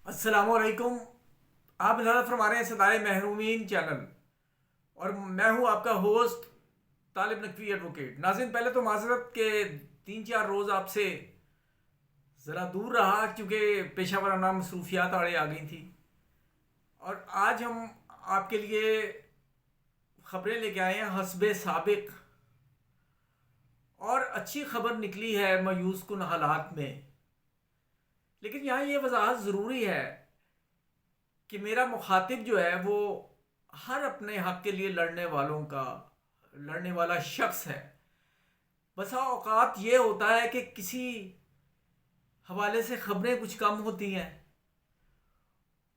السلام علیکم۔ آپ نظر فرما رہے ہیں ستارے محرومین چینل، اور میں ہوں آپ کا ہوسٹ طالب نقوی ایڈوکیٹ۔ ناظرین، پہلے تو معذرت کہ 3-4 روز آپ سے ذرا دور رہا، کیونکہ پیشہ ورانہ مصروفیات آڑے آ گئی تھی۔ اور آج ہم آپ کے لیے خبریں لے کے آئے ہیں حسب سابق، اور اچھی خبر نکلی ہے مایوس کن حالات میں۔ لیکن یہاں یہ وضاحت ضروری ہے کہ میرا مخاطب جو ہے وہ ہر اپنے حق کے لیے لڑنے والا شخص ہے۔ بسا اوقات یہ ہوتا ہے کہ کسی حوالے سے خبریں کچھ کم ہوتی ہیں،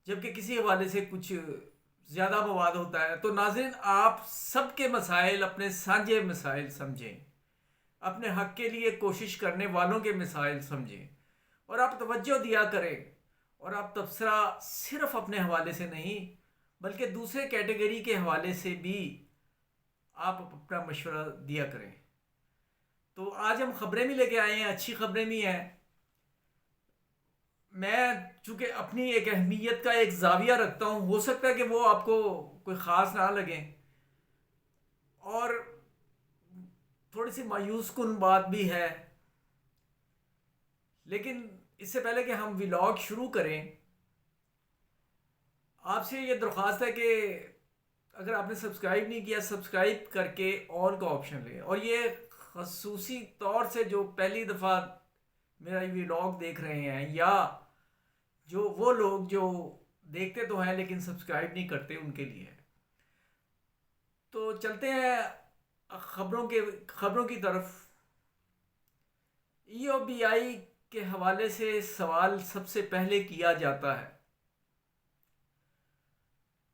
جبکہ کسی حوالے سے کچھ زیادہ مواد ہوتا ہے۔ تو ناظرین، آپ سب کے مسائل اپنے سانجھے مسائل سمجھیں، اپنے حق کے لیے کوشش کرنے والوں کے مسائل سمجھیں، اور آپ توجہ دیا کریں، اور آپ تبصرہ صرف اپنے حوالے سے نہیں بلکہ دوسرے کیٹیگری کے حوالے سے بھی آپ اپنا مشورہ دیا کریں۔ تو آج ہم خبریں بھی لے کے آئے ہیں، اچھی خبریں بھی ہیں۔ میں چونکہ اپنی ایک اہمیت کا ایک زاویہ رکھتا ہوں، ہو سکتا ہے کہ وہ آپ کو کوئی خاص نہ لگیں، اور تھوڑی سی مایوس کن بات بھی ہے۔ لیکن اس سے پہلے کہ ہم ولاگ شروع کریں، آپ سے یہ درخواست ہے کہ اگر آپ نے سبسکرائب نہیں کیا، سبسکرائب کر کے آل کا آپشن لیں۔ اور یہ خصوصی طور سے جو پہلی دفعہ میرا یہ ولاگ دیکھ رہے ہیں، یا جو وہ لوگ جو دیکھتے تو ہیں لیکن سبسکرائب نہیں کرتے، ان کے لیے ہے۔ تو چلتے ہیں خبروں کی طرف۔ ای او بی آئی کے حوالے سے سوال سب سے پہلے کیا جاتا ہے،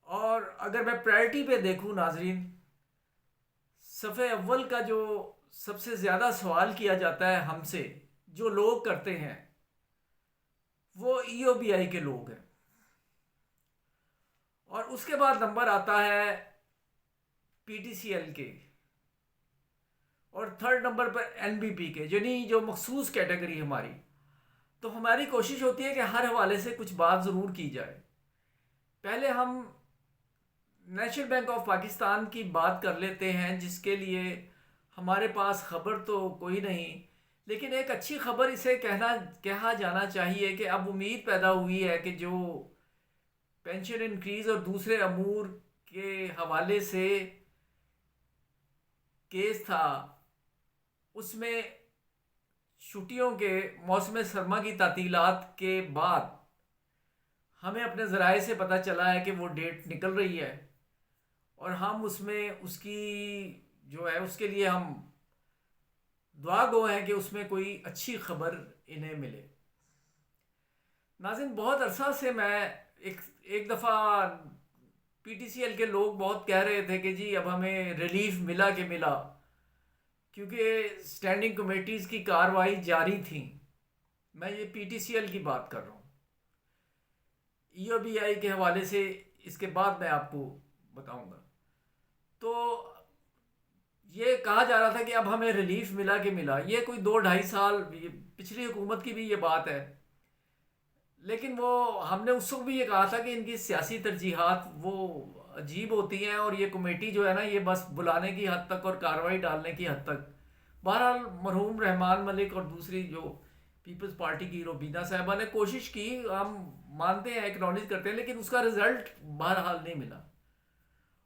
اور اگر میں پرائرٹی پہ دیکھوں ناظرین، صفحہ اول کا جو سب سے زیادہ سوال کیا جاتا ہے ہم سے، جو لوگ کرتے ہیں، وہ ای او بی آئی کے لوگ ہیں۔ اور اس کے بعد نمبر آتا ہے پی ٹی سی ایل کے، اور تھرڈ نمبر پر این بی پی کے، یعنی جو مخصوص کیٹیگری ہماری۔ تو ہماری کوشش ہوتی ہے کہ ہر حوالے سے کچھ بات ضرور کی جائے۔ پہلے ہم نیشنل بینک آف پاکستان کی بات کر لیتے ہیں، جس کے لیے ہمارے پاس خبر تو کوئی نہیں، لیکن ایک اچھی خبر اسے کہا جانا چاہیے کہ اب امید پیدا ہوئی ہے کہ جو پینشن انکریز اور دوسرے امور کے حوالے سے کیس تھا، اس میں چھٹیوں کے موسم سرما کی تعطیلات کے بعد ہمیں اپنے ذرائع سے پتہ چلا ہے کہ وہ ڈیٹ نکل رہی ہے، اور ہم اس کی جو ہے اس کے لیے ہم دعا گو ہیں کہ اس میں کوئی اچھی خبر انہیں ملے۔ ناظرین، بہت عرصہ سے میں ایک دفعہ پی ٹی سی ایل کے لوگ بہت کہہ رہے تھے کہ جی اب ہمیں ریلیف ملا کہ ملا، کیونکہ سٹینڈنگ کمیٹیز کی کارروائی جاری تھیں۔ میں یہ پی ٹی سی ایل کی بات کر رہا ہوں۔ ای او بی آئی کے حوالے سے اس کے بعد میں آپ کو بتاؤں گا۔ تو یہ کہا جا رہا تھا کہ اب ہمیں ریلیف ملا کہ ملا، یہ کوئی 2-2.5 سال پچھلی حکومت کی بھی یہ بات ہے۔ لیکن وہ ہم نے اس وقت بھی یہ کہا تھا کہ ان کی سیاسی ترجیحات وہ عجیب ہوتی ہیں، اور یہ کمیٹی جو ہے نا، یہ بس بلانے کی حد تک اور کارروائی ڈالنے کی حد تک۔ بہرحال مرحوم رحمان ملک اور دوسری جو پیپلز پارٹی کی روبینہ صاحبہ نے کوشش کی، ہم مانتے ہیں، ایکنالج کرتے ہیں، لیکن اس کا رزلٹ بہرحال نہیں ملا۔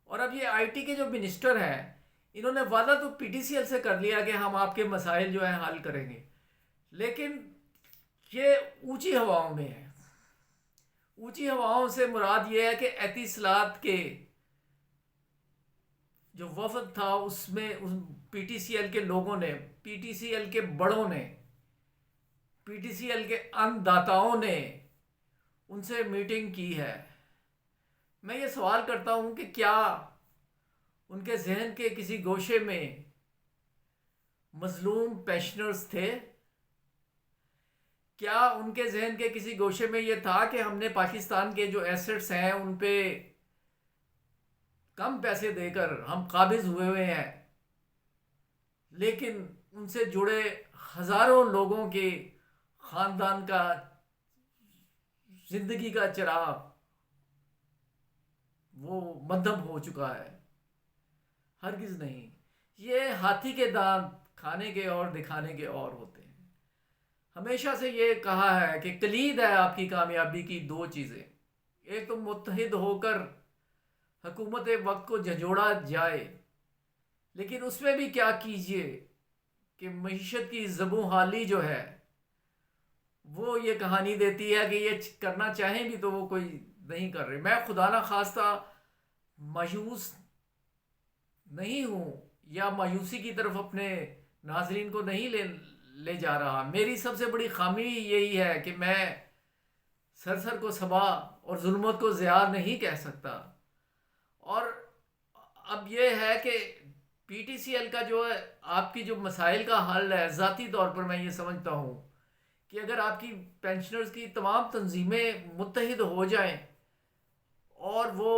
اور اب یہ آئی ٹی کے جو منسٹر ہیں، انہوں نے وعدہ تو پی ٹی سی ایل سے کر لیا کہ ہم آپ کے مسائل جو ہیں حل کریں گے، لیکن یہ اونچی ہواؤں میں ہے۔ اونچی ہواؤں سے مراد یہ ہے کہ اتصالات کے جو وفد تھا، اس میں پی ٹی سی ایل کے لوگوں نے، پی ٹی سی ایل کے بڑوں نے، پی ٹی سی ایل کے ان داتاؤں نے ان سے میٹنگ کی ہے۔ میں یہ سوال کرتا ہوں کہ کیا ان کے ذہن کے کسی گوشے میں مظلوم پینشنرز تھے؟ کیا ان کے ذہن کے کسی گوشے میں یہ تھا کہ ہم نے پاکستان کے جو ایسٹس ہیں ان پہ کم پیسے دے کر ہم قابض ہوئے ہیں، لیکن ان سے جڑے ہزاروں لوگوں کے خاندان کا زندگی کا چراغ وہ مدھم ہو چکا ہے، ہرگز نہیں۔ یہ ہاتھی کے دانت کھانے کے اور دکھانے کے اور ہوتے ہیں۔ ہمیشہ سے یہ کہا ہے کہ کلید ہے آپ کی کامیابی کی دو چیزیں، ایک تو متحد ہو کر حکومت وقت کو جھنجھوڑا جائے، لیکن اس میں بھی کیا کیجئے کہ معیشت کی زبوں حالی جو ہے وہ یہ کہانی دیتی ہے کہ یہ کرنا چاہیں بھی تو وہ کوئی نہیں کر رہے۔ میں خدا نہ خواستہ مایوس نہیں ہوں یا مایوسی کی طرف اپنے ناظرین کو نہیں لے جا رہا۔ میری سب سے بڑی خامی یہی ہے کہ میں سر کو صبا اور ظلمت کو ضیاء نہیں کہہ سکتا۔ اور اب یہ ہے کہ پی ٹی سی ایل کا جو ہے آپ کی جو مسائل کا حل ہے، ذاتی طور پر میں یہ سمجھتا ہوں کہ اگر آپ کی پینشنرز کی تمام تنظیمیں متحد ہو جائیں اور وہ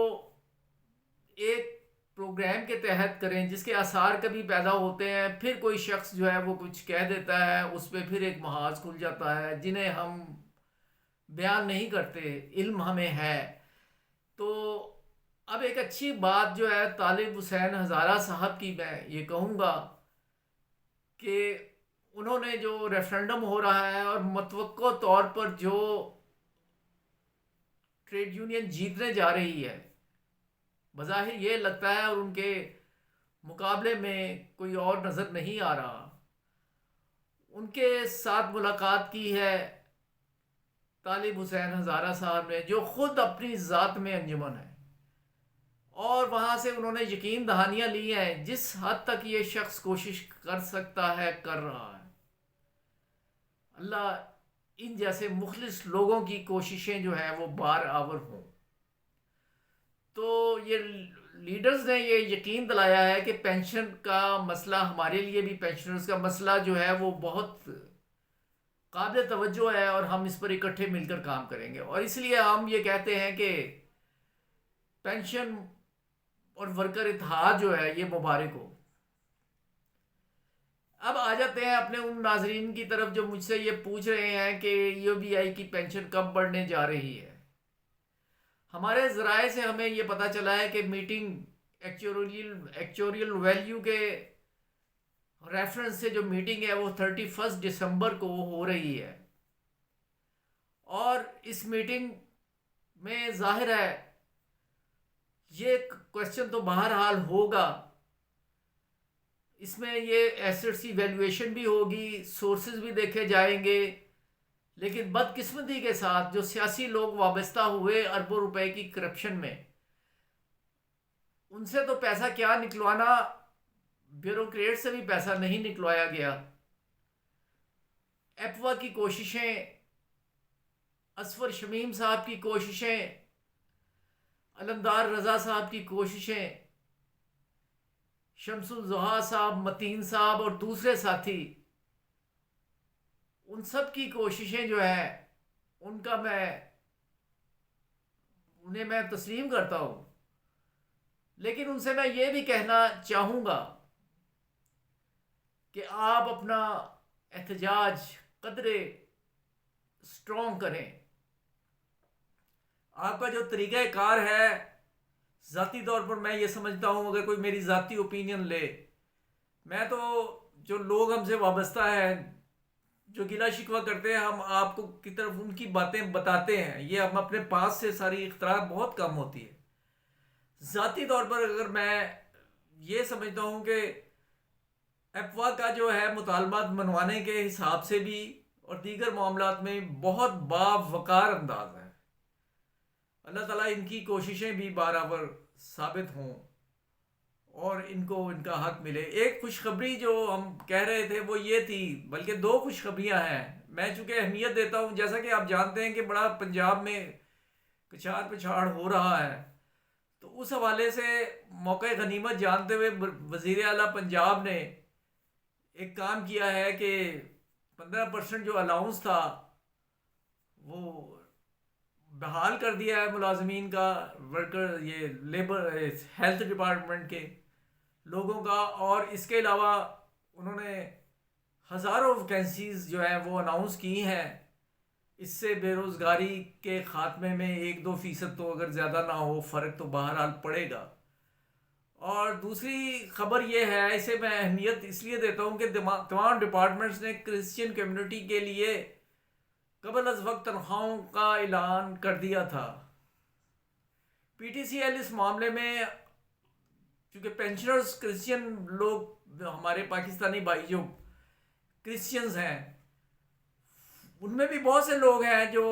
ایک پروگرام کے تحت کریں جس کے آثار کبھی پیدا ہوتے ہیں، پھر کوئی شخص جو ہے وہ کچھ کہہ دیتا ہے، اس پہ پھر ایک محاذ کھل جاتا ہے جنہیں ہم بیان نہیں کرتے، علم ہمیں ہے۔ تو اب ایک اچھی بات جو ہے طالب حسین ہزارہ صاحب کی میں یہ کہوں گا کہ انہوں نے جو ریفرنڈم ہو رہا ہے اور متوقع طور پر جو ٹریڈ یونین جیتنے جا رہی ہے، بظاہر یہ لگتا ہے اور ان کے مقابلے میں کوئی اور نظر نہیں آ رہا، ان کے ساتھ ملاقات کی ہے طالب حسین ہزارہ صاحب نے، جو خود اپنی ذات میں انجمن ہے، اور وہاں سے انہوں نے یقین دہانیاں لی ہیں جس حد تک یہ شخص کوشش کر سکتا ہے کر رہا ہے۔ اللہ ان جیسے مخلص لوگوں کی کوششیں جو ہیں وہ بار آور ہوں۔ تو یہ لیڈرز نے یہ یقین دلایا ہے کہ پینشن کا مسئلہ ہمارے لیے بھی، پینشنرز کا مسئلہ جو ہے وہ بہت قابل توجہ ہے اور ہم اس پر اکٹھے مل کر کام کریں گے، اور اس لیے ہم یہ کہتے ہیں کہ پینشن اور ورکر اتحاد جو ہے یہ مبارک ہو۔ اب آ جاتے ہیں اپنے ان ناظرین کی طرف جو مجھ سے یہ پوچھ رہے ہیں کہ یو بی آئی کی پینشن کب بڑھنے جا رہی ہے۔ ہمارے ذرائع سے ہمیں یہ پتہ چلا ہے کہ میٹنگ ایکچوریل ویلیو کے ریفرنس سے جو میٹنگ ہے وہ 31 دسمبر کو ہو رہی ہے، اور اس میٹنگ میں ظاہر ہے یہ کوشچن تو بہرحال ہوگا، اس میں یہ ایسٹس کی ویلیویشن بھی ہوگی، سورسز بھی دیکھے جائیں گے، لیکن بدقسمتی کے ساتھ جو سیاسی لوگ وابستہ ہوئے اربوں روپے کی کرپشن میں، ان سے تو پیسہ کیا نکلوانا، بیوروکریٹ سے بھی پیسہ نہیں نکلوایا گیا۔ ایپوا کی کوششیں، اسفر شمیم صاحب کی کوششیں، علمدار رضا صاحب کی کوششیں، شمس الضحیٰ صاحب، متین صاحب اور دوسرے ساتھی، ان سب کی کوششیں جو ہیں ان کا انہیں میں تسلیم کرتا ہوں، لیکن ان سے میں یہ بھی کہنا چاہوں گا کہ آپ اپنا احتجاج قدرے سٹرونگ کریں۔ آپ کا جو طریقہ کار ہے، ذاتی طور پر میں یہ سمجھتا ہوں، اگر کوئی میری ذاتی اوپینین لے، میں تو جو لوگ ہم سے وابستہ ہیں، جو گلہ شکوہ کرتے ہیں، ہم آپ کو کی طرف ان کی باتیں بتاتے ہیں، یہ ہم اپنے پاس سے ساری اختراع بہت کم ہوتی ہے۔ ذاتی طور پر اگر میں یہ سمجھتا ہوں کہ ایپوا کا جو ہے مطالبات منوانے کے حساب سے بھی اور دیگر معاملات میں بہت باوقار انداز ہے، اللہ تعالیٰ ان کی کوششیں بھی برابر ثابت ہوں اور ان کو ان کا حق ملے۔ ایک خوشخبری جو ہم کہہ رہے تھے وہ یہ تھی، بلکہ دو خوشخبریاں ہیں، میں چونکہ اہمیت دیتا ہوں، جیسا کہ آپ جانتے ہیں کہ بڑا پنجاب میں کچھاڑ پچھاڑ ہو رہا ہے، تو اس حوالے سے موقع غنیمت جانتے ہوئے وزیر اعلیٰ پنجاب نے ایک کام کیا ہے کہ 15% جو الاؤنس تھا وہ بحال کر دیا ہے ملازمین کا، ورکر، یہ لیبر ہیلتھ ڈپارٹمنٹ کے لوگوں کا، اور اس کے علاوہ انہوں نے ہزاروں ویکینسیز جو ہیں وہ اناؤنس کی ہیں۔ اس سے بے روزگاری کے خاتمے میں 1-2% تو اگر زیادہ نہ ہو فرق تو بہرحال پڑے گا۔ اور دوسری خبر یہ ہے، اسے میں اہمیت اس لیے دیتا ہوں کہ تمام ڈپارٹمنٹس نے کرسچین کمیونٹی کے لیے قبل از وقت تنخواہوں کا اعلان کر دیا تھا۔ پی ٹی سی ایل اس معاملے میں، چونکہ پینشنرز کرسچین لوگ، ہمارے پاکستانی بھائی جو کرسچنز ہیں، ان میں بھی بہت سے لوگ ہیں جو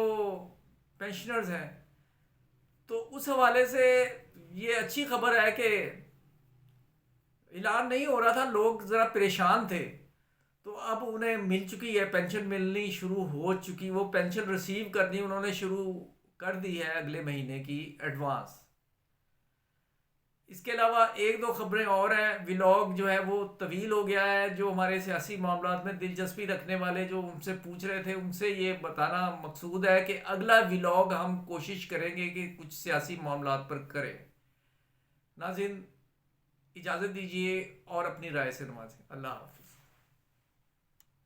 پینشنرز ہیں، تو اس حوالے سے یہ اچھی خبر ہے کہ اعلان نہیں ہو رہا تھا، لوگ ذرا پریشان تھے، تو اب انہیں مل چکی ہے، پینشن ملنی شروع ہو چکی، وہ پینشن ریسیو کرنی انہوں نے شروع کر دی ہے اگلے مہینے کی ایڈوانس۔ اس کے علاوہ 1-2 خبریں اور ہیں۔ ولاگ جو ہے وہ طویل ہو گیا ہے، جو ہمارے سیاسی معاملات میں دلچسپی رکھنے والے جو ان سے پوچھ رہے تھے ان سے یہ بتانا مقصود ہے کہ اگلا ولاگ ہم کوشش کریں گے کہ کچھ سیاسی معاملات پر کریں۔ ناظرین اجازت دیجیے اور اپنی رائے سے نوازیں۔ اللہ حافظ۔